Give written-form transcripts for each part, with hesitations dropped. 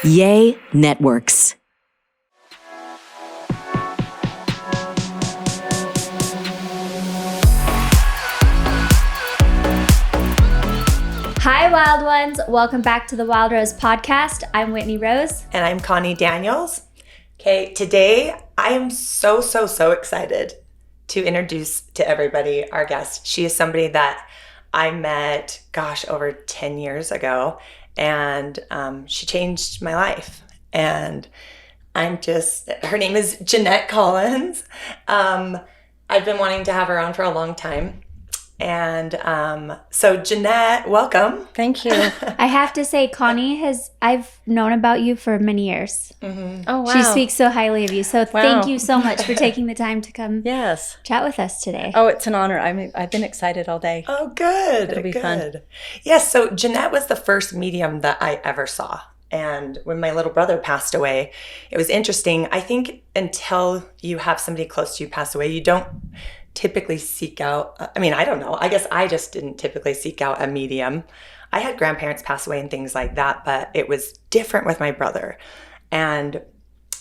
Yay Networks. Hi, Wild Ones. Welcome back to the Wild Rose podcast. I'm Whitney Rose. And I'm Connie Daniels. Okay, today I am so excited to introduce to everybody our guest. She is somebody that I met, over 10 years ago, and she changed my life. And her name is Jeanette Collins. I've been wanting to have her on for a long time. And so Jeanette, welcome. Thank you. I have to say, Connie, I've known about you for many years. Mm-hmm. Oh, wow. She speaks so highly of you. So Thank you so much for taking the time to come chat with us today. Oh, it's an honor. I've been excited all day. Oh, good. It'll be fun. Yes, so Jeanette was the first medium that I ever saw. And when my little brother passed away, it was interesting. I think until you have somebody close to you pass away, you don't typically seek out, I don't know. I guess I just didn't typically seek out a medium. I had grandparents pass away and things like that, but it was different with my brother. And,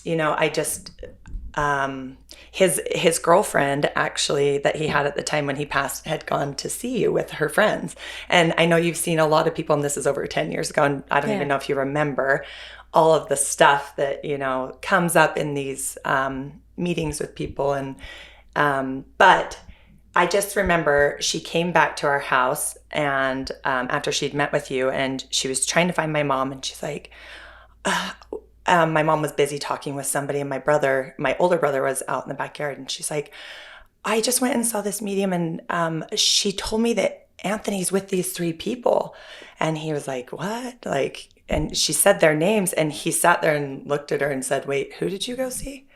I just, his girlfriend actually that he had at the time when he passed had gone to see you with her friends. And I know you've seen a lot of people, and this is over 10 years ago, and I don't even know if you remember all of the stuff that, comes up in these meetings with people. And but I just remember she came back to our house and after she'd met with you, and she was trying to find my mom, and she's like, my mom was busy talking with somebody, and my older brother was out in the backyard, and she's like, I just went and saw this medium, and she told me that Anthony's with these 3 people. And he was like, what? And she said their names, and he sat there and looked at her and said, wait, who did you go see?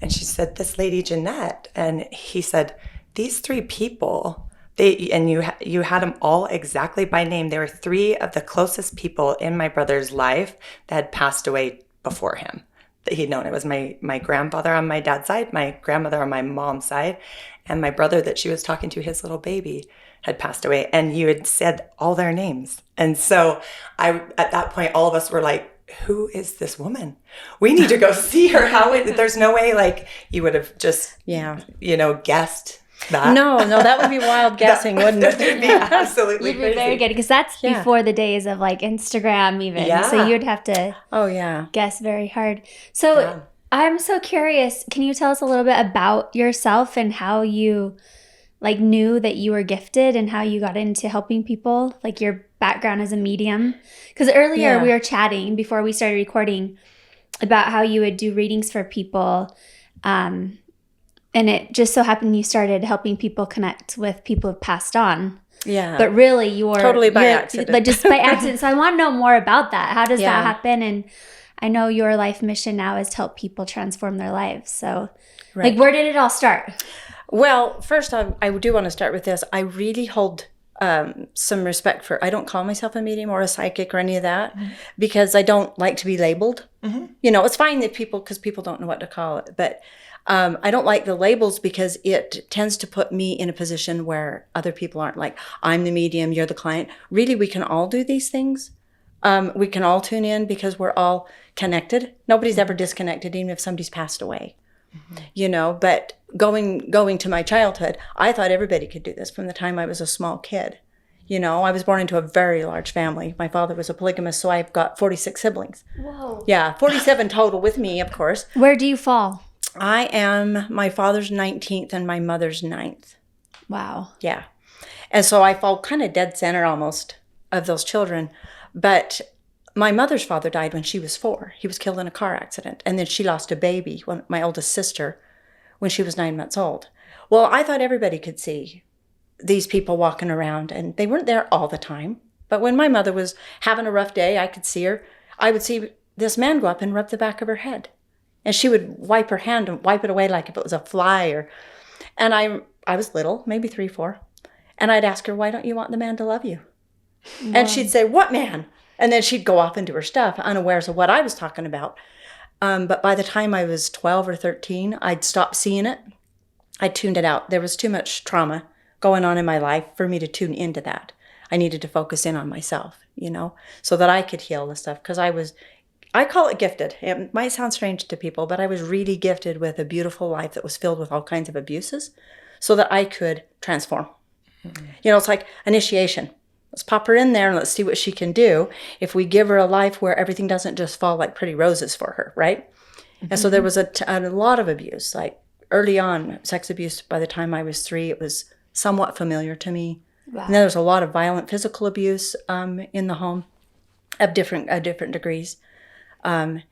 And she said, this lady, Jeanette. And he said, these 3 people, you had them all exactly by name. They were 3 of the closest people in my brother's life that had passed away before him, that he'd known. It was my grandfather on my dad's side, my grandmother on my mom's side, and my brother that she was talking to, his little baby, had passed away. And you had said all their names. And so at that point, all of us were like, who is this woman? We need to go see her. There's no way you would have just, guessed that. No, that would be wild guessing, wouldn't it? It would be absolutely You'd be crazy. very good, because that's before the days of Instagram even. Yeah. So you'd have to guess very hard. So I'm so curious. Can you tell us a little bit about yourself and how you knew that you were gifted and how you got into helping people, your background as a medium? Because earlier we were chatting before we started recording about how you would do readings for people. And it just so happened you started helping people connect with people who've passed on. Yeah. But really you're totally by accident. Just by accident. So I want to know more about that. How does that happen? And I know your life mission now is to help people transform their lives. So where did it all start? Well, first I do want to start with this. I really hold some respect for, I don't call myself a medium or a psychic or any of that, because I don't like to be labeled. Mm-hmm. It's fine that because people don't know what to call it, but I don't like the labels, because it tends to put me in a position where other people aren't like, I'm the medium, you're the client. Really, we can all do these things. We can all tune in because we're all connected. Nobody's ever disconnected, even if somebody's passed away. Mm-hmm. But going to my childhood, I thought everybody could do this from the time I was a small kid. I was born into a very large family. My father was a polygamist, so I've got 46 siblings. Whoa. Yeah, 47 total with me, of course. Where do you fall? I am my father's 19th and my mother's 9th. Wow. Yeah. And so I fall kind of dead center almost of those children. But my mother's father died when she was 4. He was killed in a car accident. And then she lost a baby, my oldest sister, when she was 9 months old. Well, I thought everybody could see these people walking around, and they weren't there all the time. But when my mother was having a rough day, I could see her. I would see this man go up and rub the back of her head. And she would wipe her hand and wipe it away like if it was a fly. And I was little, maybe 3, 4. And I'd ask her, why don't you want the man to love you? Wow. And she'd say, what man? And then she'd go off into her stuff, unawares of what I was talking about. But by the time I was 12 or 13, I'd stopped seeing it. I tuned it out. There was too much trauma going on in my life for me to tune into that. I needed to focus in on myself, so that I could heal the stuff. Because I call it gifted. It might sound strange to people, but I was really gifted with a beautiful life that was filled with all kinds of abuses so that I could transform. You know, it's like initiation. Let's pop her in there and let's see what she can do if we give her a life where everything doesn't just fall like pretty roses for her, right? And so there was a lot of abuse, like early on, sex abuse. By the time I was 3, it was somewhat familiar to me. Wow. And then there was a lot of violent physical abuse in the home of different degrees. And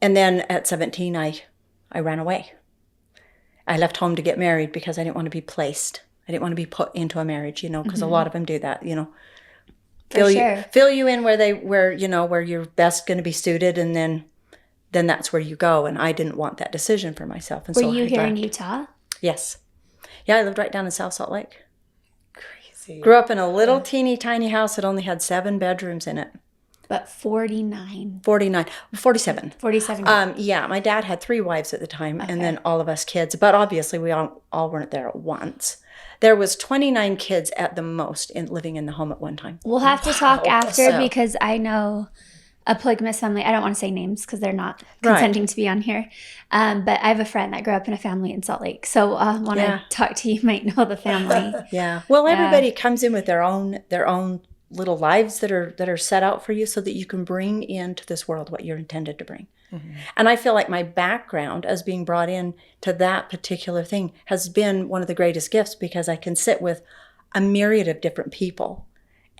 then at 17, I ran away. I left home to get married because I didn't want to be placed. I didn't want to be put into a marriage, you know, because a lot of them do that, you know. Fill you in where you're best going to be suited, and then that's where you go. And I didn't want that decision for myself. And Were you here in Utah? Yes. Yeah, I lived right down in South Salt Lake. Crazy. Grew up in a little teeny tiny house that only had 7 bedrooms in it. But 47. 47. Yeah, my dad had 3 wives at the time, and then all of us kids. But obviously, we all weren't there at once. There was 29 kids at the most living in the home at one time. We'll have to talk after because I know a polygamous family. I don't want to say names because they're not consenting to be on here. But I have a friend that grew up in a family in Salt Lake. So when I talk to you, you might know the family. Yeah. Well, everybody comes in with their own little lives that are set out for you so that you can bring into this world what you're intended to bring. Mm-hmm. And I feel like my background as being brought in to that particular thing has been one of the greatest gifts because I can sit with a myriad of different people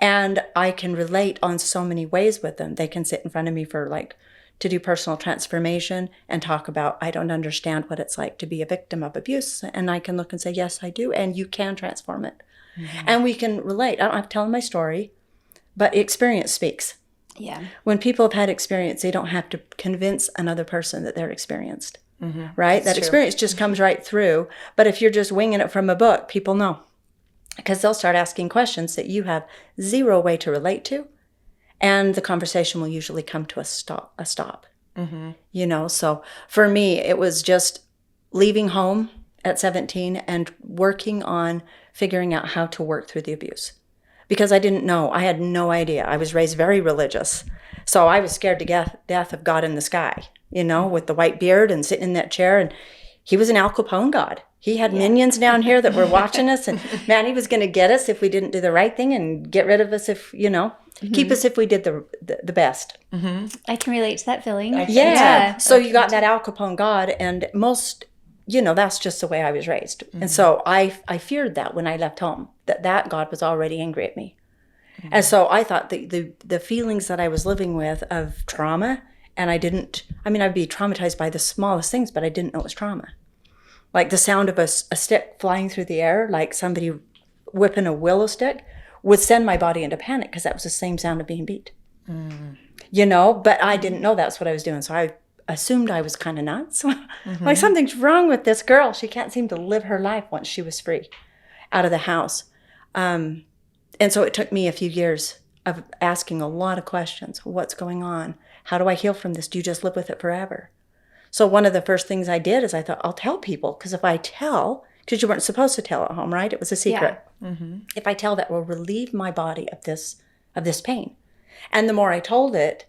and I can relate on so many ways with them. They can sit in front of me to do personal transformation and talk about, I don't understand what it's like to be a victim of abuse. And I can look and say, yes, I do. And you can transform it. Mm-hmm. And we can relate. I don't have to tell my story, but experience speaks. Yeah. When people have had experience, they don't have to convince another person that they're experienced, right? That experience just comes right through. But if you're just winging it from a book, people know because they'll start asking questions that you have zero way to relate to. And the conversation will usually come to a stop. Mm-hmm. You know, so for me, it was just leaving home at 17 and working on figuring out how to work through the abuse. Because I didn't know. I had no idea. I was raised very religious. So I was scared to death of God in the sky, you know, with the white beard and sitting in that chair. And he was an Al Capone God. He had minions down here that were watching us. And man, he was going to get us if we didn't do the right thing and get rid of us if, you know, keep us if we did the best. Mm-hmm. I can relate to that feeling. Yeah. So you got that Al Capone God and most... You know, that's just the way I was raised. Mm-hmm. And so I feared that when I left home, that God was already angry at me. Mm-hmm. And so I thought the feelings that I was living with of trauma, and I'd be traumatized by the smallest things, but I didn't know it was trauma. Like the sound of a stick flying through the air, like somebody whipping a willow stick, would send my body into panic because that was the same sound of being beat. Mm-hmm. You know, but I didn't know that's what I was doing. So I assumed I was kind of nuts. Like something's wrong with this girl. She can't seem to live her life once she was free out of the house. And so it took me a few years of asking a lot of questions. What's going on? How do I heal from this? Do you just live with it forever? So one of the first things I did is I thought, I'll tell people. Because if I tell, because you weren't supposed to tell at home, right? It was a secret. Yeah. Mm-hmm. If I tell, that will relieve my body of this pain. And the more I told it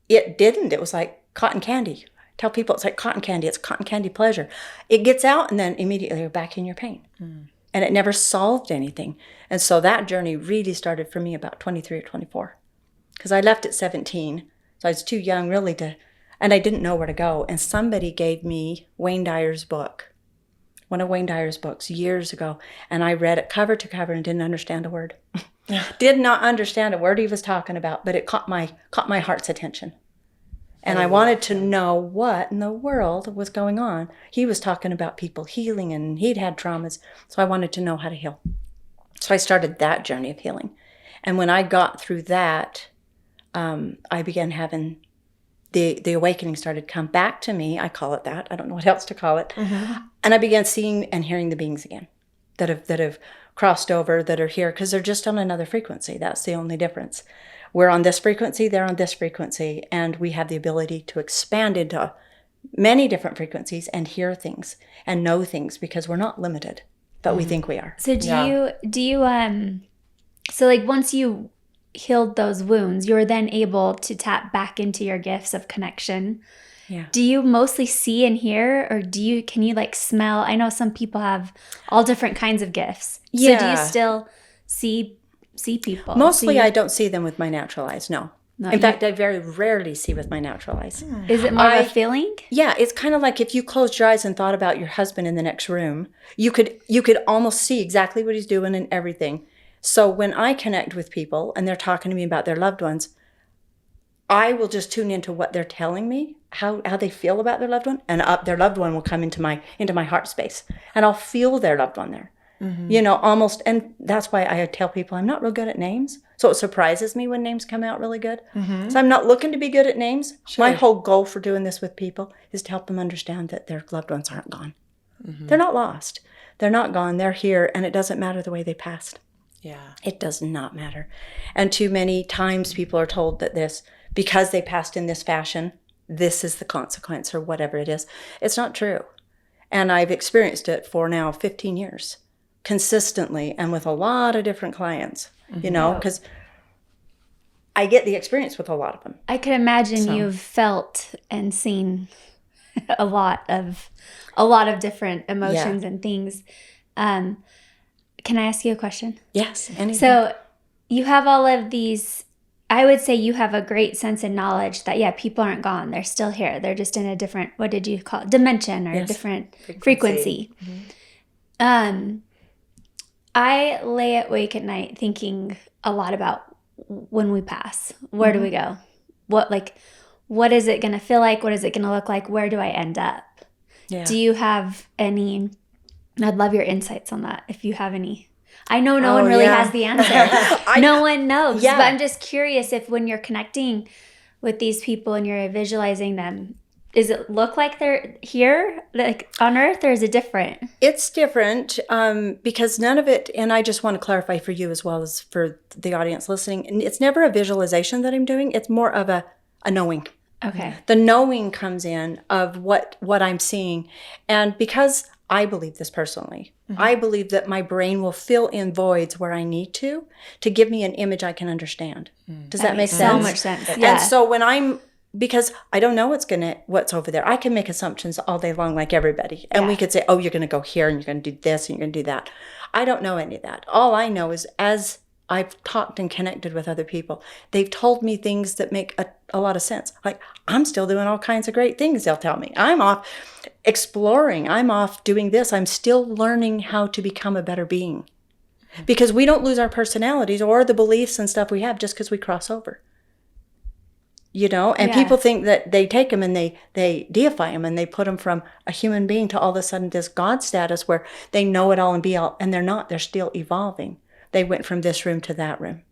didn't. It was like cotton candy. Tell people it's like cotton candy. It's cotton candy pleasure. It gets out and then immediately you're back in your pain. Mm. And it never solved anything. And so that journey really started for me about 23 or 24. Because I left at 17. So I was too young really and I didn't know where to go. And somebody gave me Wayne Dyer's book. One of Wayne Dyer's books years ago. And I read it cover to cover and didn't understand a word. Did not understand a word he was talking about, but it caught my heart's attention. And I wanted to know what in the world was going on. He was talking about people healing and he'd had traumas. So I wanted to know how to heal. So I started that journey of healing. And when I got through that, I began having the awakening started to come back to me. I call it that. I don't know what else to call it. Mm-hmm. And I began seeing and hearing the beings again that have crossed over, that are here, because they're just on another frequency. That's the only difference. We're on this frequency, they're on this frequency, and we have the ability to expand into many different frequencies and hear things and know things because we're not limited, but we think we are. So do you so like once you healed those wounds, you're then able to tap back into your gifts of connection. Yeah. Do you mostly see and hear, or can you like smell? I know some people have all different kinds of gifts. Yeah. So do you still see people? Mostly I don't see them with my natural eyes, no. In fact, I very rarely see with my natural eyes. Is it more of a feeling? Yeah, it's kind of like if you closed your eyes and thought about your husband in the next room, you could almost see exactly what he's doing and everything. So when I connect with people and they're talking to me about their loved ones, I will just tune into what they're telling me, how they feel about their loved one, and their loved one will come into my heart space, and I'll feel their loved one there. Mm-hmm. Almost, and that's why I tell people I'm not real good at names. So it surprises me when names come out really good. Mm-hmm. So I'm not looking to be good at names. Sure. My whole goal for doing this with people is to help them understand that their loved ones aren't gone. Mm-hmm. They're not lost. They're not gone. They're here, and it doesn't matter the way they passed. Yeah. It does not matter. And too many times people are told that because they passed in this fashion, this is the consequence or whatever it is. It's not true. And I've experienced it for now 15 years, consistently and with a lot of different clients, because I get the experience with a lot of them. I could imagine you've felt and seen a lot of different emotions and things. Can I ask you a question? Yes. Anything. So you have all of these, I would say you have a great sense and knowledge that, people aren't gone. They're still here. They're just in a different, what did you call it? Dimension or different frequency. Mm-hmm. I lay awake at night thinking a lot about when we pass. Where do we go? What is it going to feel like? What is it going to look like? Where do I end up? Yeah. Do you have any... I'd love your insights on that if you have any. I know no one really has the answer. No one knows. Yeah. But I'm just curious if when you're connecting with these people and you're visualizing them, does it look like they're here, like on Earth, or is it different? It's different because none of it, and I just want to clarify for you as well as for the audience listening, it's never a visualization that I'm doing. It's more of a knowing. Okay. The knowing comes in of what I'm seeing. And because I believe this personally. Mm-hmm. I believe that my brain will fill in voids where I need to give me an image I can understand. Does that make sense? So much sense. Yeah. And so because I don't know what's over there, I can make assumptions all day long like everybody. And we could say, oh, you're going to go here and you're going to do this and you're going to do that. I don't know any of that. All I know is as I've talked and connected with other people, they've told me things that make a lot of sense. Like, I'm still doing all kinds of great things, they'll tell me. I'm off exploring. I'm off doing this. I'm still learning how to become a better being. Because we don't lose our personalities or the beliefs and stuff we have just because we cross over. And people think that they take them and they deify them and they put them from a human being to all of a sudden this God status where they know it all and be all, and they're not. They're still evolving. They went from this room to that room.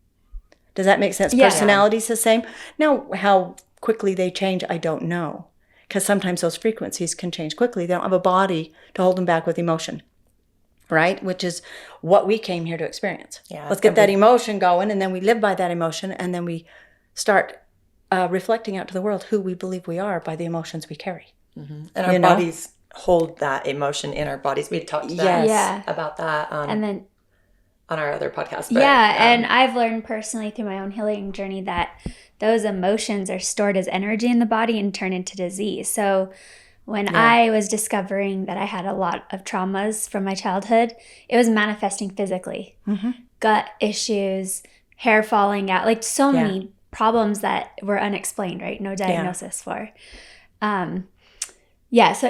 Does that make sense? Yeah. Personality's the same. Now, how quickly they change, I don't know. Because sometimes those frequencies can change quickly. They don't have a body to hold them back with emotion, right? Which is what we came here to experience. Yeah, let's get that emotion going, and then we live by that emotion, and then we start reflecting out to the world who we believe we are by the emotions we carry. Mm-hmm. And our bodies hold that emotion in our bodies. We talked about that. And then on our other podcast. But, and I've learned personally through my own healing journey that those emotions are stored as energy in the body and turn into disease. So when I was discovering that I had a lot of traumas from my childhood, it was manifesting physically. Mm-hmm. Gut issues, hair falling out, like so many problems that were unexplained, right? No diagnosis for. So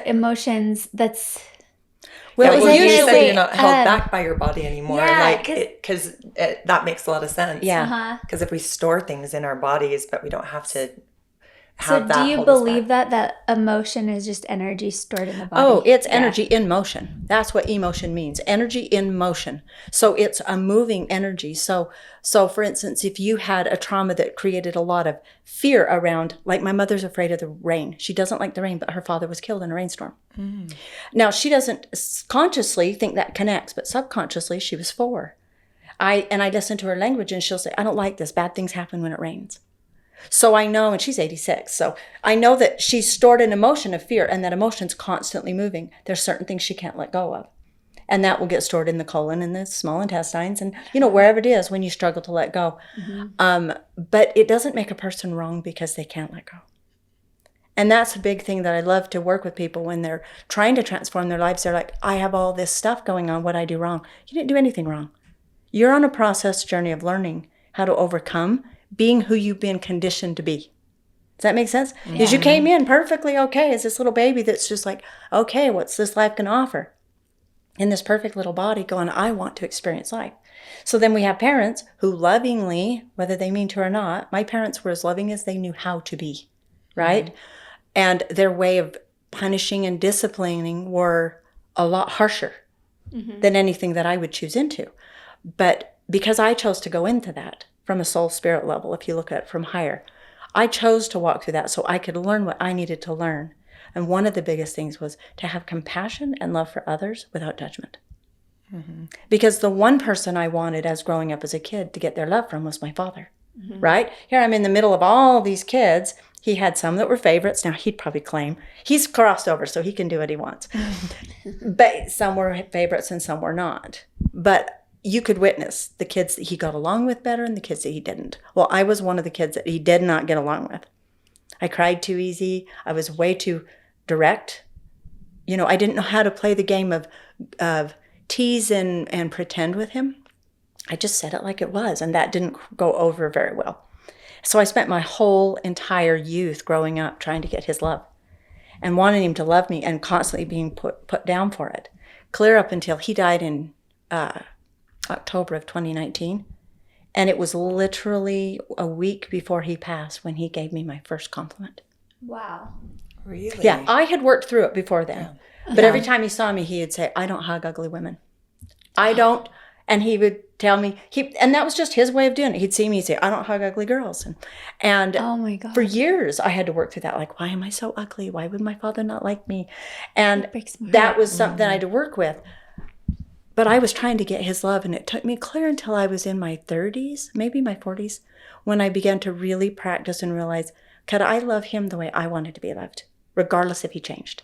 emotions, that's... usually you're not held back by your body anymore, because that makes a lot of sense. Yeah. Because if we store things in our bodies, but we don't have to have that. So do you believe that emotion is just energy stored in the body? Oh, it's energy in motion. That's what emotion means. Energy in motion. So it's a moving energy. So for instance, if you had a trauma that created a lot of fear around, like my mother's afraid of the rain. She doesn't like the rain, but her father was killed in a rainstorm. Mm. Now, she doesn't consciously think that connects, but subconsciously she was 4. I listen to her language and she'll say, I don't like this. Bad things happen when it rains. So I know, and she's 86, so I know that she's stored an emotion of fear and that emotion's constantly moving. There's certain things she can't let go of. And that will get stored in the colon and the small intestines and, wherever it is when you struggle to let go. But it doesn't make a person wrong because they can't let go. And that's a big thing that I love to work with people when they're trying to transform their lives. They're like, I have all this stuff going on. What I do wrong? You didn't do anything wrong. You're on a process journey of learning how to overcome being who you've been conditioned to be. Does that make sense? Because you came in perfectly okay as this little baby that's just like, okay, what's this life going to offer? In this perfect little body going, I want to experience life. So then we have parents who lovingly, whether they mean to or not, my parents were as loving as they knew how to be, right? And their way of punishing and disciplining were a lot harsher than anything that I would choose into. But because I chose to go into that from a soul spirit level, if you look at it from higher, I chose to walk through that so I could learn what I needed to learn. And one of the biggest things was to have compassion and love for others without judgment. Because the one person I wanted as growing up as a kid to get their love from was my father, right? Here I'm in the middle of all these kids. He had some that were favorites. Now he'd probably claim he's crossed over so he can do what he wants. But some were favorites and some were not. But you could witness the kids that he got along with better and the kids that he didn't. Well, I was one of the kids that he did not get along with. I cried too easy. I was way too direct. I didn't know how to play the game of tease and pretend with him. I just said it like it was, and that didn't go over very well. So I spent my whole entire youth growing up trying to get his love and wanting him to love me and constantly being put down for it. Clear up until he died in October of 2019. And it was literally a week before he passed when he gave me my first compliment. Wow. Really? Yeah, I had worked through it before then. Yeah. But every time he saw me, he'd say, I don't hug ugly women. I don't. And he would tell me, and that was just his way of doing it. He'd see me, he'd say, I don't hug ugly girls. And oh my God. For years, I had to work through that. Like, why am I so ugly? Why would my father not like me? And that was something I had to work with. But I was trying to get his love, and it took me clear until I was in my 30s, maybe my 40s, when I began to really practice and realize, could I love him the way I wanted to be loved, regardless if he changed?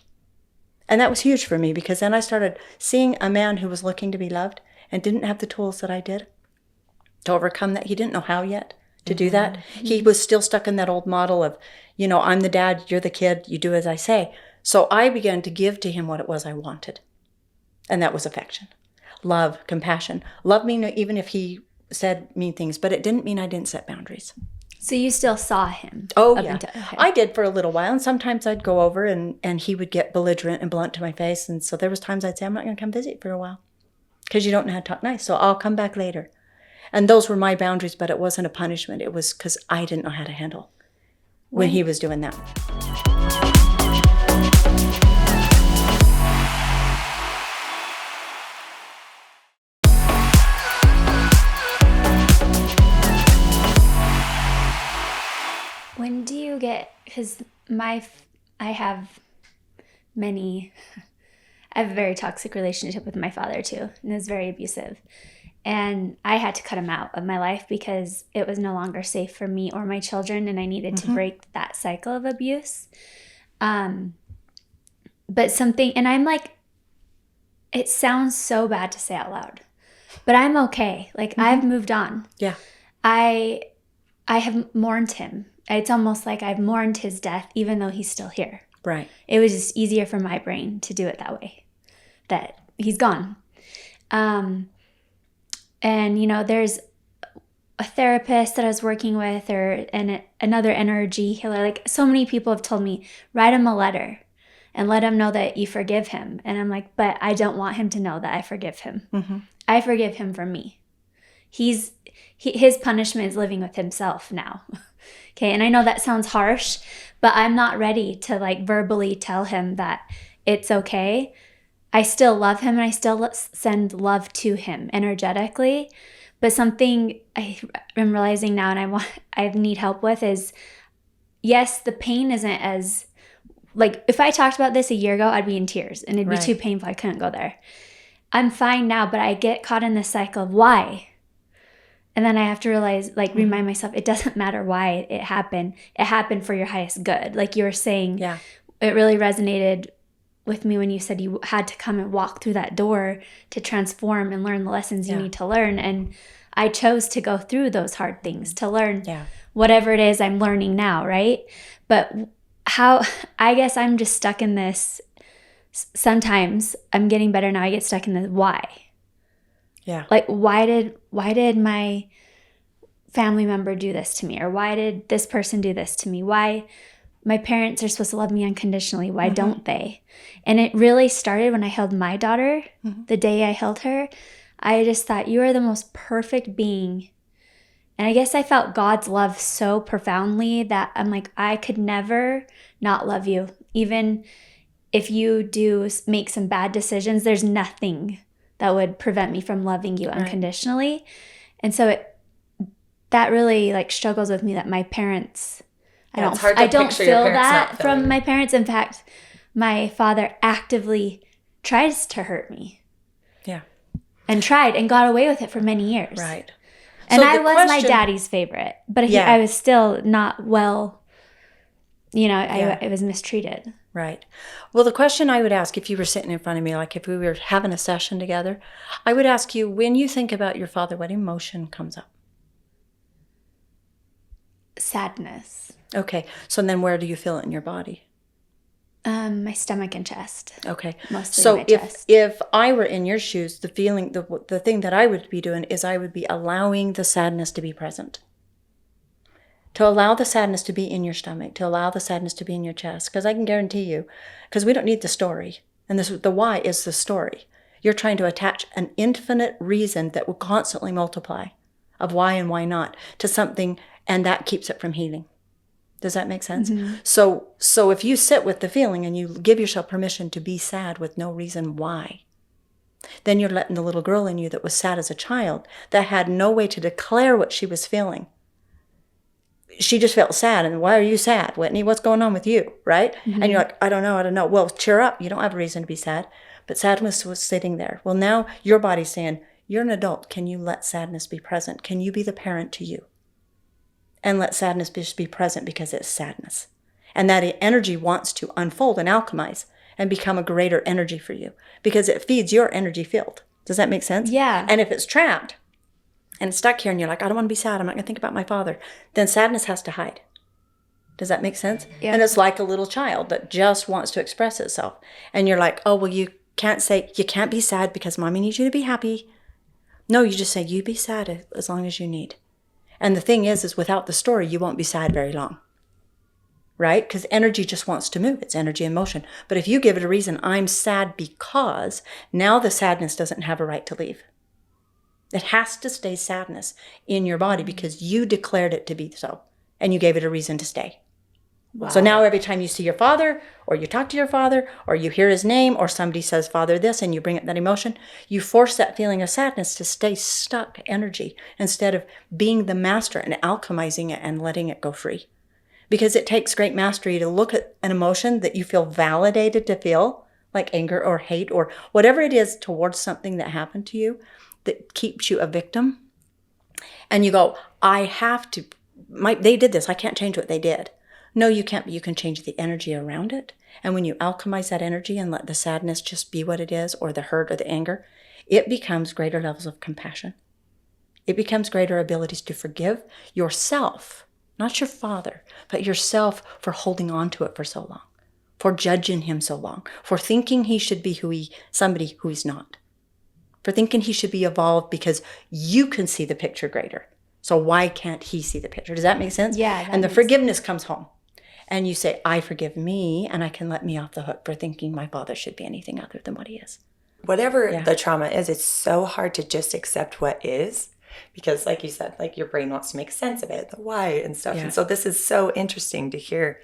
And that was huge for me, because then I started seeing a man who was looking to be loved and didn't have the tools that I did to overcome that. He didn't know how yet to do that. He was still stuck in that old model of, I'm the dad, you're the kid, you do as I say. So I began to give to him what it was I wanted. And that was affection, love, compassion. Love me even if he said mean things, but it didn't mean I didn't set boundaries. So you still saw him? Oh, yeah. I did for a little while. And sometimes I'd go over and he would get belligerent and blunt to my face. And so there was times I'd say, I'm not going to come visit for a while because you don't know how to talk nice. So I'll come back later. And those were my boundaries, but it wasn't a punishment. It was because I didn't know how to handle when he was doing that. When do you get, because I have a very toxic relationship with my father too, and it's very abusive. And I had to cut him out of my life because it was no longer safe for me or my children, and I needed to break that cycle of abuse. But something, and I'm like, it sounds so bad to say out loud, but I'm okay. Like, I've moved on. Yeah. I have mourned him. It's almost like I've mourned his death, even though he's still here. Right. It was just easier for my brain to do it that way, that he's gone. And, there's a therapist that I was working with and another energy healer. Like, so many people have told me, write him a letter and let him know that you forgive him. And I'm like, but I don't want him to know that I forgive him. Mm-hmm. I forgive him for me. His punishment is living with himself now. Okay. And I know that sounds harsh, but I'm not ready to verbally tell him that it's okay. I still love him and I still send love to him energetically. But something I'm realizing now and I need help with is, yes, the pain isn't as, if I talked about this a year ago, I'd be in tears and it'd be too painful. I couldn't go there. I'm fine now, but I get caught in this cycle of why. And then I have to realize, remind myself, it doesn't matter why it happened. It happened for your highest good. Like you were saying, it really resonated with me when you said you had to come and walk through that door to transform and learn the lessons you need to learn. And I chose to go through those hard things to learn whatever it is I'm learning now, right? But I guess I'm just stuck in this. Sometimes I'm getting better now. I get stuck in the why. Yeah. Like, why did my family member do this to me? Or why did this person do this to me? Why my parents are supposed to love me unconditionally. Why don't they? And it really started when I held my daughter. The day I held her, I just thought, you are the most perfect being. And I guess I felt God's love so profoundly that I'm like, I could never not love you. Even if you do make some bad decisions, there's nothing that would prevent me from loving you unconditionally. And so that really like struggles with me that my parents, I don't feel that from my parents. In fact, my father actively tries to hurt me. Yeah. And tried and got away with it for many years. Right. And I was my daddy's favorite, but I was still not well, I was mistreated. Right. Well, the question I would ask if you were sitting in front of me, like if we were having a session together, I would ask you, when you think about your father, what emotion comes up? Sadness. Okay. So then where do you feel it in your body? My stomach and chest. Okay. Mostly so my chest. if I were in your shoes, the feeling, the thing that I would be doing is I would be allowing the sadness to be present. To allow the sadness to be in your stomach, to allow the sadness to be in your chest. Because I can guarantee you, because we don't need the story. And the why is the story. You're trying to attach an infinite reason that will constantly multiply of why and why not to something, and that keeps it from healing. Does that make sense? Mm-hmm. So if you sit with the feeling and you give yourself permission to be sad with no reason why, then you're letting the little girl in you that was sad as a child, that had no way to declare what she was feeling. She just felt sad. And why are you sad, Whitney? What's going on with you, right? Mm-hmm. And you're like, I don't know. Well, cheer up. You don't have a reason to be sad. But sadness was sitting there. Well, now your body's saying, you're an adult. Can you let sadness be present? Can you be the parent to you? And let sadness just be present because it's sadness. And that energy wants to unfold and alchemize and become a greater energy for you because it feeds your energy field. Does that make sense? Yeah. And if it's trapped and it's stuck here and you're like, I don't want to be sad, I'm not going to think about my father, then sadness has to hide. Does that make sense? Yeah. And it's like a little child that just wants to express itself. And you're like, oh, well, you can't be sad because mommy needs you to be happy. No, you just say, you be sad as long as you need. And the thing is without the story, you won't be sad very long, right? Because energy just wants to move. It's energy in motion. But if you give it a reason, I'm sad because, now the sadness doesn't have a right to leave. It has to stay sadness in your body because you declared it to be so, and you gave it a reason to stay. Wow. So now every time you see your father, or you talk to your father, or you hear his name, or somebody says, Father, this, and you bring up that emotion, you force that feeling of sadness to stay stuck energy instead of being the master and alchemizing it and letting it go free. Because it takes great mastery to look at an emotion that you feel validated to feel, like anger or hate or whatever it is towards something that happened to you that keeps you a victim. And you go, they did this, I can't change what they did. No, you can't, but you can change the energy around it. And when you alchemize that energy and let the sadness just be what it is, or the hurt or the anger, it becomes greater levels of compassion. It becomes greater abilities to forgive yourself, not your father, but yourself for holding on to it for so long, for judging him so long, for thinking he should be somebody who he's not, for thinking he should be evolved because you can see the picture greater. So why can't he see the picture? Does that make sense? Yeah. And the forgiveness comes home. And you say, I forgive me, and I can let me off the hook for thinking my father should be anything other than what he is. Whatever the trauma is, it's so hard to just accept what is. Because like you said, like your brain wants to make sense of it, the why and stuff. Yeah. And so this is so interesting to hear.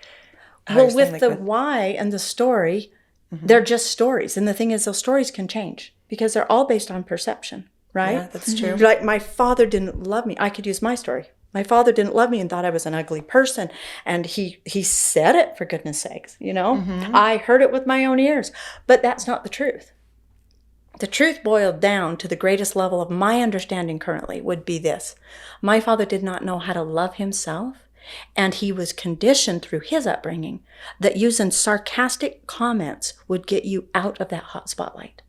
Well, with the why and the story, they're just stories. And the thing is, those stories can change because they're all based on perception, right? Yeah, that's true. Like, my father didn't love me. I could use my story. My father didn't love me and thought I was an ugly person. And he said it, for goodness sakes, I heard it with my own ears. But that's not the truth. The truth boiled down to the greatest level of my understanding currently would be this. My father did not know how to love himself, And he was conditioned through his upbringing that using sarcastic comments would get you out of that hot spotlight.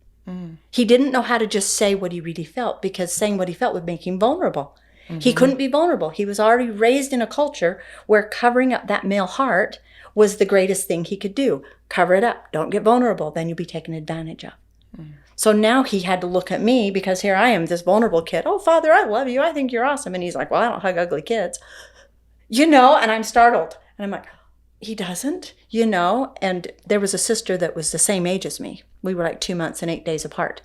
He didn't know how to just say what he really felt, because saying what he felt would make him vulnerable. He couldn't be vulnerable. He was already raised in a culture where covering up that male heart was the greatest thing he could do. Cover it up. Don't get vulnerable. Then you'll be taken advantage of. So now he had to look at me, because here I am, this vulnerable kid. Oh, Father, I love you. I think you're awesome. And he's like, well, I don't hug ugly kids. And I'm startled. And I'm like, he doesn't, And there was a sister that was the same age as me. We were like 2 months and 8 days apart.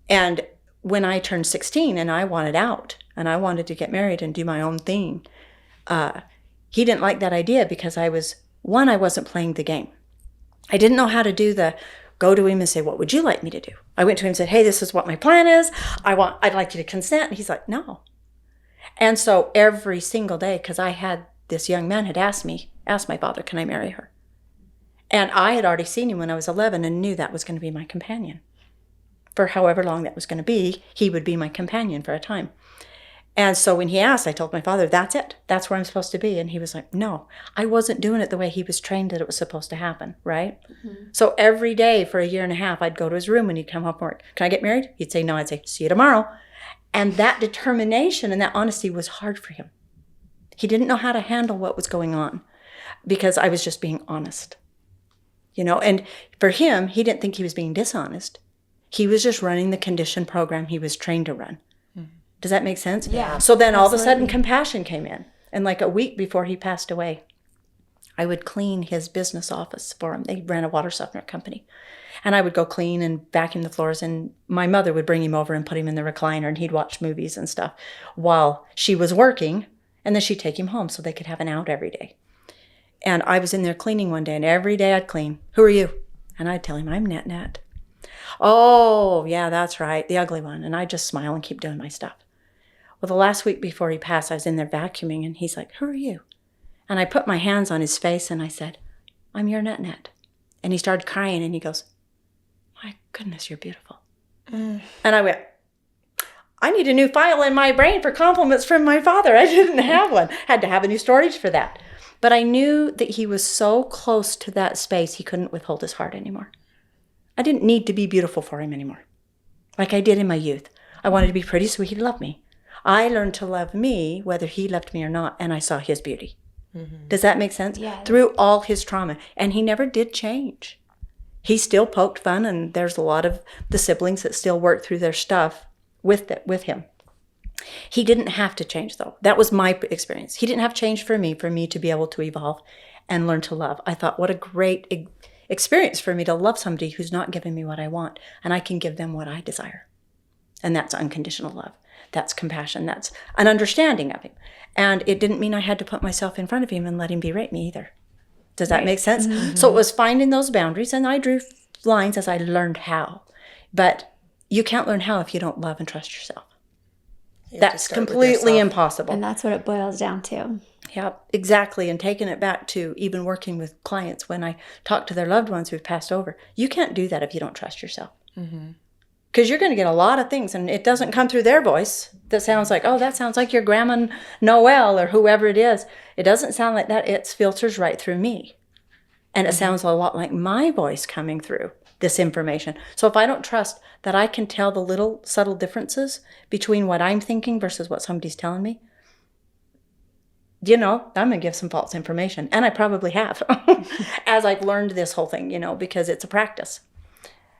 And when I turned 16 and I wanted out and I wanted to get married and do my own thing, he didn't like that idea, because I wasn't playing the game. I didn't know how to do go to him and say, what would you like me to do? I went to him and said, hey, this is what my plan is. I'd like you to consent. And he's like, no. And so every single day, because this young man had asked my father, can I marry her? And I had already seen him when I was 11 and knew that was going to be my companion. For however long that was going to be, he would be my companion for a time. And so when he asked, I told my father, that's it. That's where I'm supposed to be. And he was like, no, I wasn't doing it the way he was trained that it was supposed to happen, right? So every day for a year and a half, I'd go to his room when he'd come home from work. Can I get married? He'd say no. I'd say, see you tomorrow. And that determination and that honesty was hard for him. He didn't know how to handle what was going on, because I was just being honest. And for him, he didn't think he was being dishonest. He was just running the conditioned program he was trained to run. Does that make sense? Yeah. So then all of a sudden compassion came in. And like a week before he passed away, I would clean his business office for him. They ran a water softener company. And I would go clean and vacuum the floors. And my mother would bring him over and put him in the recliner, and he'd watch movies and stuff while she was working. And then she'd take him home so they could have an out every day. And I was in there cleaning one day, and every day I'd clean. Who are you? And I'd tell him, I'm Net. Oh, yeah, that's right, the ugly one. And I'd just smile and keep doing my stuff. Well, the last week before he passed, I was in there vacuuming, and he's like, who are you? And I put my hands on his face, and I said, I'm your Net. And he started crying, and he goes, my goodness, you're beautiful. And I went, I need a new file in my brain for compliments from my father. I didn't have one. Had to have a new storage for that. But I knew that he was so close to that space, he couldn't withhold his heart anymore. I didn't need to be beautiful for him anymore, like I did in my youth. I wanted to be pretty so he'd love me. I learned to love me, whether he loved me or not, and I saw his beauty. Does that make sense? Yeah. Through all his trauma. And he never did change. He still poked fun, and there's a lot of the siblings that still work through their stuff with him. He didn't have to change, though. That was my experience. He didn't have to change for me to be able to evolve and learn to love. I thought, what a great experience for me to love somebody who's not giving me what I want, and I can give them what I desire. And that's unconditional love. That's compassion. That's an understanding of him. And it didn't mean I had to put myself in front of him and let him berate me either. Does that make sense? So it was finding those boundaries, and I drew lines as I learned how. But you can't learn how if you don't love and trust yourself. That's completely impossible. And that's what it boils down to. Yeah, exactly. And taking it back to even working with clients when I talk to their loved ones who've passed over, you can't do that if you don't trust yourself. Because you're going to get a lot of things, and it doesn't come through their voice that sounds like, oh, that sounds like your Grandma Noelle or whoever it is. It doesn't sound like that. It filters right through me. And it sounds a lot like my voice coming through this information. So if I don't trust that I can tell the little subtle differences between what I'm thinking versus what somebody's telling me, I'm going to give some false information. And I probably have as I've learned this whole thing, because it's a practice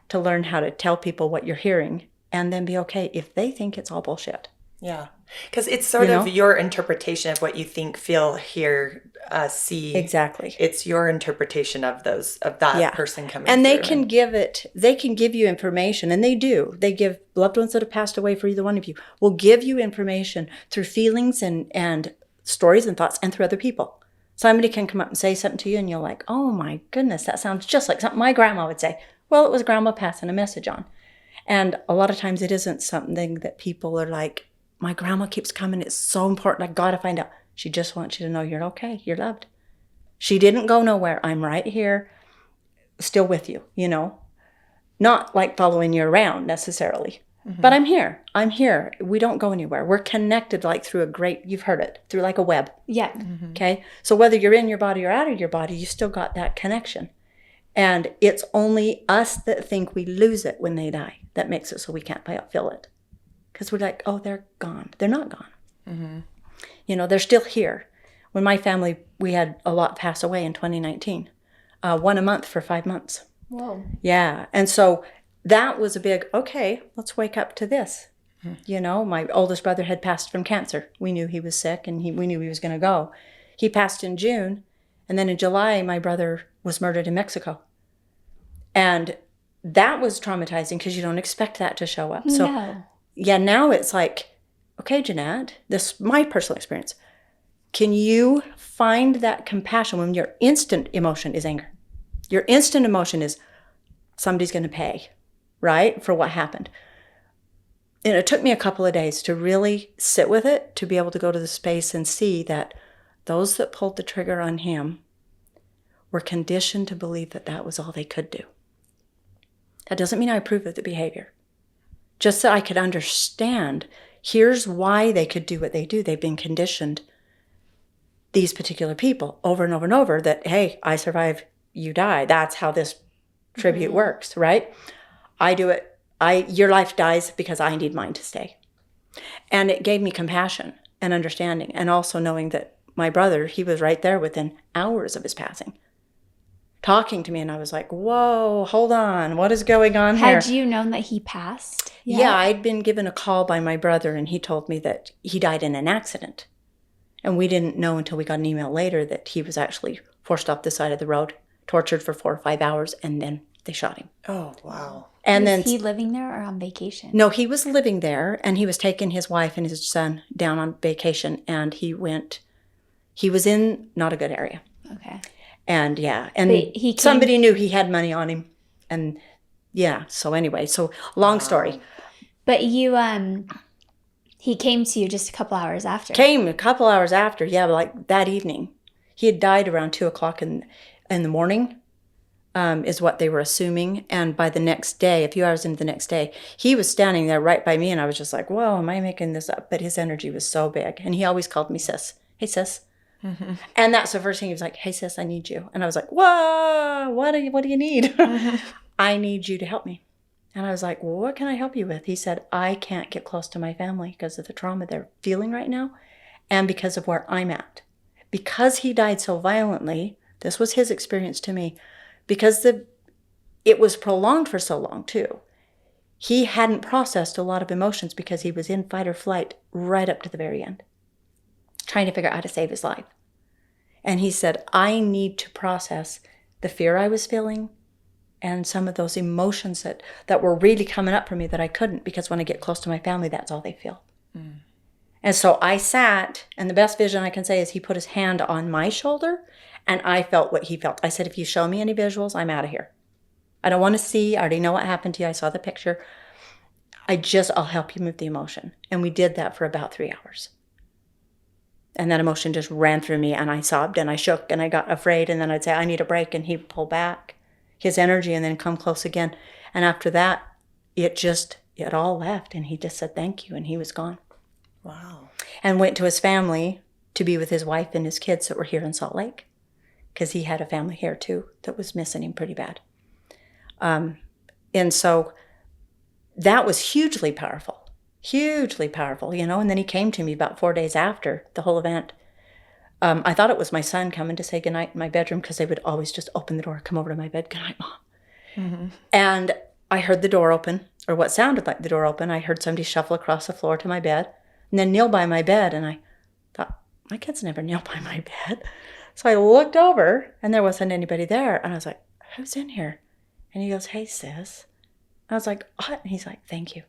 to learn how to tell people what you're hearing and then be okay if they think it's all bullshit. Yeah. Because it's sort of your interpretation of what you think, feel, hear, see. Exactly. It's your interpretation of that person coming and they through. They can give you information, and they do. They give loved ones that have passed away, for either one of you, will give you information through feelings and stories and thoughts, and through other people. Somebody can come up and say something to you, and you're like, oh my goodness, that sounds just like something my grandma would say. Well, it was grandma passing a message on. And a lot of times it isn't something that people are like, my grandma keeps coming, it's so important, I gotta find out. She just wants you to know you're okay, you're loved. She didn't go nowhere. I'm right here, still with you, Not like following you around necessarily, But I'm here. I'm here. We don't go anywhere. We're connected like through a great, you've heard it, through like a web. Yeah. Okay? So whether you're in your body or out of your body, you still got that connection. And it's only us that think we lose it when they die that makes it so we can't feel it. Because we're like, oh, they're gone. They're not gone. You know, they're still here. When my family, we had a lot pass away in 2019. One a month for 5 months. Whoa. Yeah. And so that was a big, okay, let's wake up to this. You know, my oldest brother had passed from cancer. We knew he was sick and we knew he was going to go. He passed in June. And then in July, my brother was murdered in Mexico. And that was traumatizing because you don't expect that to show up. So, No. yeah, now it's like, okay, Jeanette, this is my personal experience. Can you find that compassion when your instant emotion is anger? Your instant emotion is somebody's going to pay, right, for what happened. And it took me a couple of days to really sit with it, to be able to go to the space and see that those that pulled the trigger on him were conditioned to believe that that was all they could do. That doesn't mean I approve of the behavior. Just that I could understand, here's why they could do what they do. They've been conditioned, these particular people, over and over and over, that, hey, I survive, you die. That's how this tribute works, right? I do it. Your life dies because I need mine to stay. And it gave me compassion and understanding, and also knowing that my brother, he was right there within hours of his passing, talking to me, and I was like, whoa, hold on, what is going on here? Had you known that he passed? Yeah, I'd been given a call by my brother, and he told me that he died in an accident. And we didn't know until we got an email later that he was actually forced off the side of the road, tortured for 4 or 5 hours, and then they shot him. Oh, wow. And was then he living there or on vacation? No, he was living there, and he was taking his wife and his son down on vacation, and he was in not a good area. Okay. And yeah, and But somebody knew he had money on him. And yeah, so anyway, so long story. But you, he came to you just a couple hours after. Came a couple hours after, yeah, like that evening. He had died around 2:00 in the morning, is what they were assuming. And by the next day, a few hours into the next day, he was standing there right by me, and I was just like, whoa, am I making this up? But his energy was so big. And he always called me sis. Hey, sis. Mm-hmm. And that's the first thing he was like, hey, sis, I need you. And I was like, whoa, what do you need? I need you to help me. And I was like, well, what can I help you with? He said, I can't get close to my family because of the trauma they're feeling right now and because of where I'm at. Because he died so violently, this was his experience to me, because it was prolonged for so long too. He hadn't processed a lot of emotions because he was in fight or flight right up to the very end, trying to figure out how to save his life. And he said, I need to process the fear I was feeling and some of those emotions that were really coming up for me that I couldn't, because when I get close to my family, that's all they feel. Mm. And so I sat, and the best vision I can say is he put his hand on my shoulder, and I felt what he felt. I said, if you show me any visuals, I'm out of here. I don't want to see. I already know what happened to you. I saw the picture. I'll help you move the emotion. And we did that for about 3 hours. And that emotion just ran through me, and I sobbed, and I shook, and I got afraid, and then I'd say, I need a break, and he'd pull back his energy and then come close again. And after that, it all left, and he just said thank you, and he was gone. Wow. And went to his family to be with his wife and his kids that were here in Salt Lake, because he had a family here too that was missing him pretty bad. And so that was hugely powerful, you know. And then he came to me about 4 days after the whole event. I thought it was my son coming to say goodnight in my bedroom, because they would always just open the door, come over to my bed, goodnight, Mom. Mm-hmm. And I heard the door open, or what sounded like the door open. I heard somebody shuffle across the floor to my bed and then kneel by my bed. And I thought, my kids never kneel by my bed. So I looked over, and there wasn't anybody there. And I was like, who's in here? And he goes, hey, sis. I was like, what? And he's like, thank you.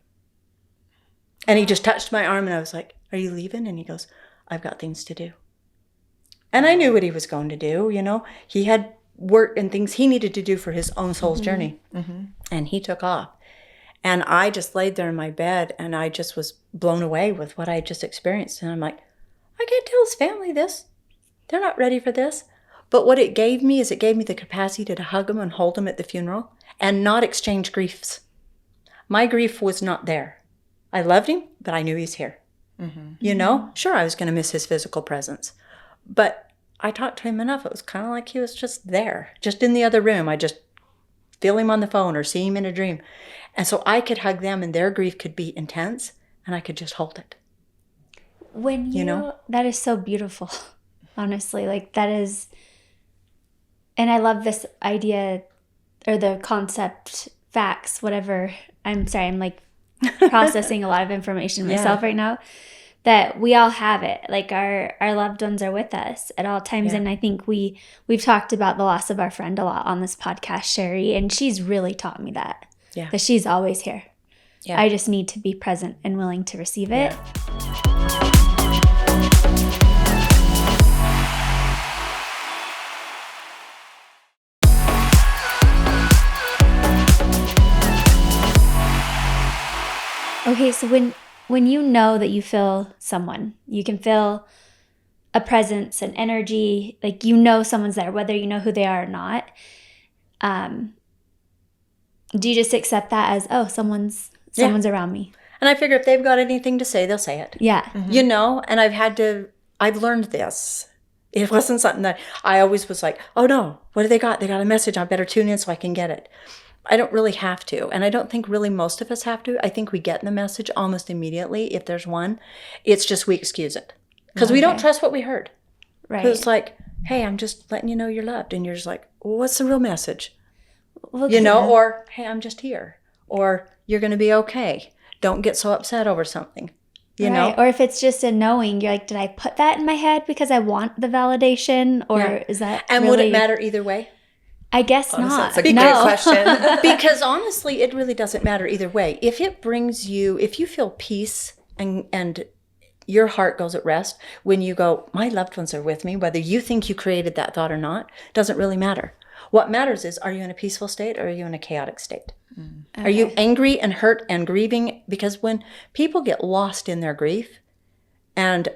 And he just touched my arm, and I was like, are you leaving? And he goes, I've got things to do. And I knew what he was going to do, you know. He had work and things he needed to do for his own soul's journey. Mm-hmm. And he took off. And I just laid there in my bed, and I just was blown away with what I had just experienced. And I'm like, I can't tell his family this. They're not ready for this. But what it gave me is it gave me the capacity to hug him and hold him at the funeral and not exchange griefs. My grief was not there. I loved him, but I knew he's here. You know, sure, I was going to miss his physical presence, but I talked to him enough. It was kind of like he was just there, just in the other room. I just feel him on the phone or see him in a dream. And so I could hug them and their grief could be intense and I could just hold it. When you know, that is so beautiful, honestly. Like that is, and I love this idea or the concept, facts, whatever. I'm sorry, I'm like processing a lot of information myself right now, that we all have it. Like our loved ones are with us at all times. And I think we've talked about the loss of our friend a lot on this podcast, Sherry, and she's really taught me that she's always here. I just need to be present and willing to receive it. Okay, so when you know that you feel someone, you can feel a presence, an energy, like you know someone's there, whether you know who they are or not. Do you just accept that as, oh, someone's around me? And I figure if they've got anything to say, they'll say it. Yeah. You know, and I've learned this. It wasn't something that I always was like, oh no, what do they got? They got a message. I better tune in so I can get it. I don't really have to. And I don't think really most of us have to. I think we get the message almost immediately if there's one. It's just we excuse it. Because we don't trust what we heard. Right. It's like, hey, I'm just letting you know you're loved. And you're just like, well, what's the real message? Well, you know, or, hey, I'm just here. Or, you're going to be okay. Don't get so upset over something. You know? Or if it's just a knowing, you're like, did I put that in my head because I want the validation? Or is that And really... would it matter either way? I guess not. That's a great question. Because honestly, it really doesn't matter either way. If you feel peace and your heart goes at rest when you go, my loved ones are with me, whether you think you created that thought or not, doesn't really matter. What matters is, are you in a peaceful state or are you in a chaotic state? Okay. Are you angry and hurt and grieving? Because when people get lost in their grief, and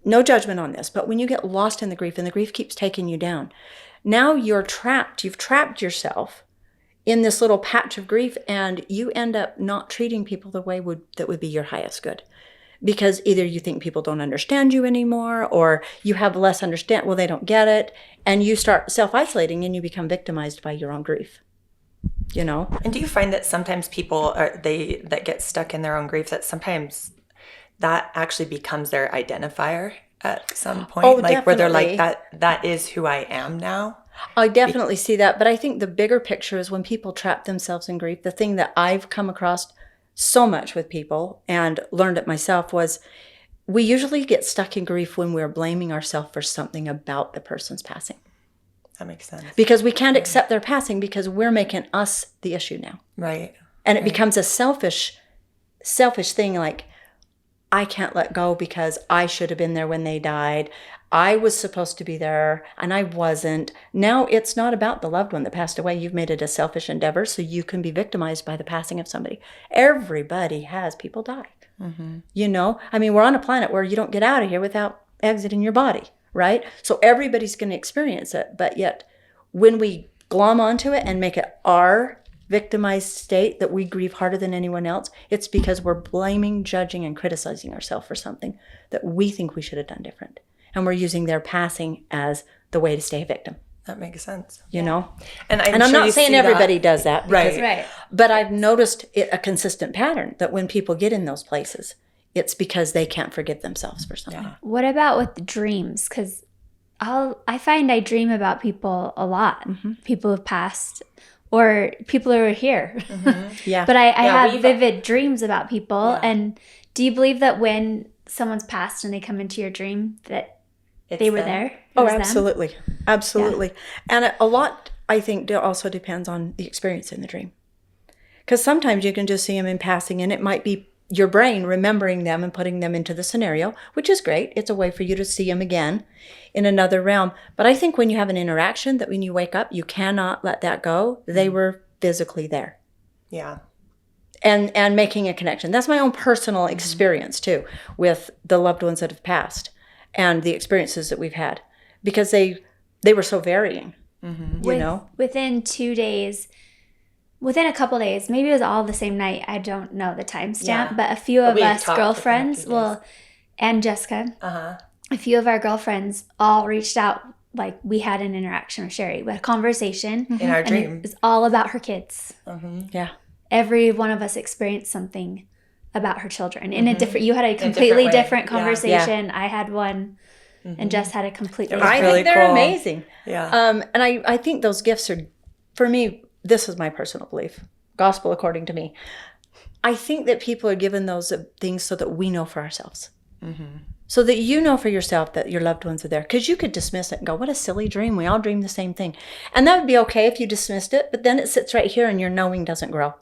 no judgment on this, but when you get lost in the grief and the grief keeps taking you down, now you're trapped. You've trapped yourself in this little patch of grief, and you end up not treating people the way that would be your highest good. Because either you think people don't understand you anymore, or you have less understand. Well, they don't get it, and you start self-isolating, and you become victimized by your own grief. You know. And do you find that sometimes people that get stuck in their own grief, that sometimes that actually becomes their identifier at some point? Oh, like definitely. where they're like, that is who I am now? I definitely see that. But I think the bigger picture is when people trap themselves in grief. The thing that I've come across so much with people and learned it myself was we usually get stuck in grief when we're blaming ourselves for something about the person's passing. That makes sense. Because we can't accept their passing because we're making us the issue now. Right. And it becomes a selfish thing, like, I can't let go because I should have been there when they died. I was supposed to be there and I wasn't. Now it's not about the loved one that passed away. You've made it a selfish endeavor so you can be victimized by the passing of somebody. Everybody has people die. Mm-hmm. You know, I mean, we're on a planet where you don't get out of here without exiting your body, right? So everybody's going to experience it. But yet when we glom onto it and make it our victimized state that we grieve harder than anyone else, it's because we're blaming, judging, and criticizing ourselves for something that we think we should have done different. And we're using their passing as the way to stay a victim. That makes sense. You know? And I'm sure not saying everybody does that. Because, right. But I've noticed a consistent pattern that when people get in those places, it's because they can't forgive themselves for something. Yeah. What about with dreams? Because I find I dream about people a lot. Mm-hmm. People who've passed or people who are here. Mm-hmm. Yeah. But I have vivid dreams about people. Yeah. And do you believe that when someone's passed and they come into your dream that they were there? Oh, absolutely. Them? Absolutely. Yeah. And a lot, I think, also depends on the experience in the dream. Because sometimes you can just see them in passing, and it might be your brain remembering them and putting them into the scenario, which is great. It's a way for you to see them again in another realm. But I think when you have an interaction, that when you wake up, you cannot let that go. They were physically there. Yeah. And making a connection. That's my own personal experience, too, with the loved ones that have passed and the experiences that we've had. Because they were so varying, you know? Within 2 days, within a couple days, maybe it was all the same night. I don't know the timestamp, but a few of us girlfriends, and Jessica, a few of our girlfriends all reached out. Like, we had an interaction with Sherry. We had a conversation. In our dream. It was all about her kids. Yeah. Every one of us experienced something about her children in a different, you had a completely different conversation. Yeah. I had one, and Jess had a completely different. I think they're amazing. Yeah. And I think those gifts are, for me, this is my personal belief, gospel according to me. I think that people are given those things so that we know for ourselves. So that you know for yourself that your loved ones are there. Because you could dismiss it and go, what a silly dream. We all dream the same thing. And that would be okay if you dismissed it, but then it sits right here and your knowing doesn't grow.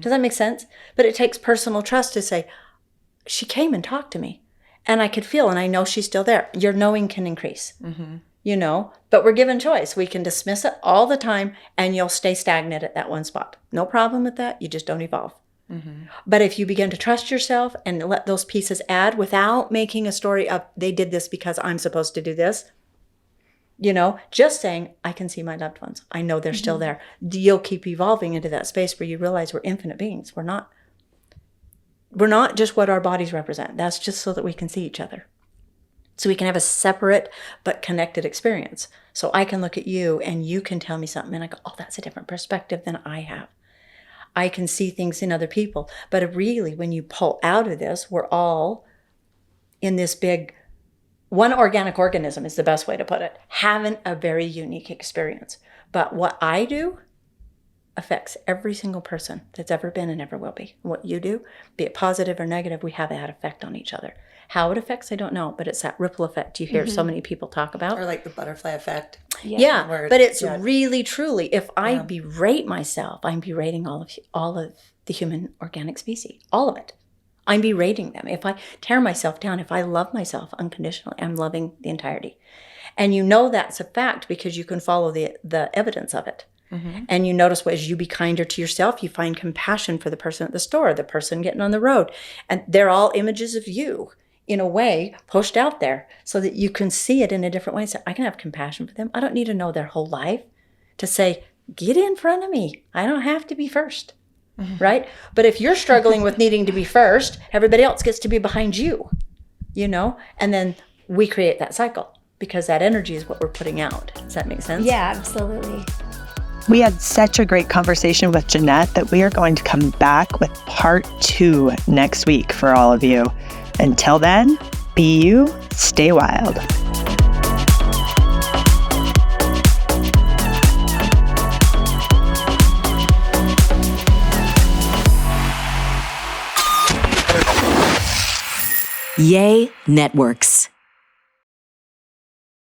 Does that make sense? But it takes personal trust to say, she came and talked to me and I could feel, and I know she's still there. Your knowing can increase, you know, but we're given choice. We can dismiss it all the time and you'll stay stagnant at that one spot. No problem with that. You just don't evolve. But if you begin to trust yourself and let those pieces add without making a story of, they did this because I'm supposed to do this, you know, just saying, I can see my loved ones. I know they're still there. You'll keep evolving into that space where you realize we're infinite beings. We're not just what our bodies represent. That's just so that we can see each other. So we can have a separate but connected experience. So I can look at you and you can tell me something and I go, oh, that's a different perspective than I have. I can see things in other people. But really, when you pull out of this, we're all in this big, one organic organism is the best way to put it, having a very unique experience. But what I do affects every single person that's ever been and ever will be. What you do, be it positive or negative, we have that effect on each other. How it affects, I don't know, but it's that ripple effect you hear so many people talk about. Or like the butterfly effect. Yeah, but it's really, truly, if I berate myself, I'm berating all of the human organic species, all of it. I'm berating them. If I tear myself down, if I love myself unconditionally, I'm loving the entirety. And you know that's a fact because you can follow the evidence of it. And you notice as you be kinder to yourself, you find compassion for the person at the store, the person getting on the road. And they're all images of you, in a way, pushed out there so that you can see it in a different way. So I can have compassion for them. I don't need to know their whole life to say, get in front of me. I don't have to be first, right? But if you're struggling with needing to be first, everybody else gets to be behind you, you know? And then we create that cycle because that energy is what we're putting out. Does that make sense? Yeah, absolutely. We had such a great conversation with Jeanette that we are going to come back with part 2 next week for all of you. Until then, be you, stay wild. Yay Networks.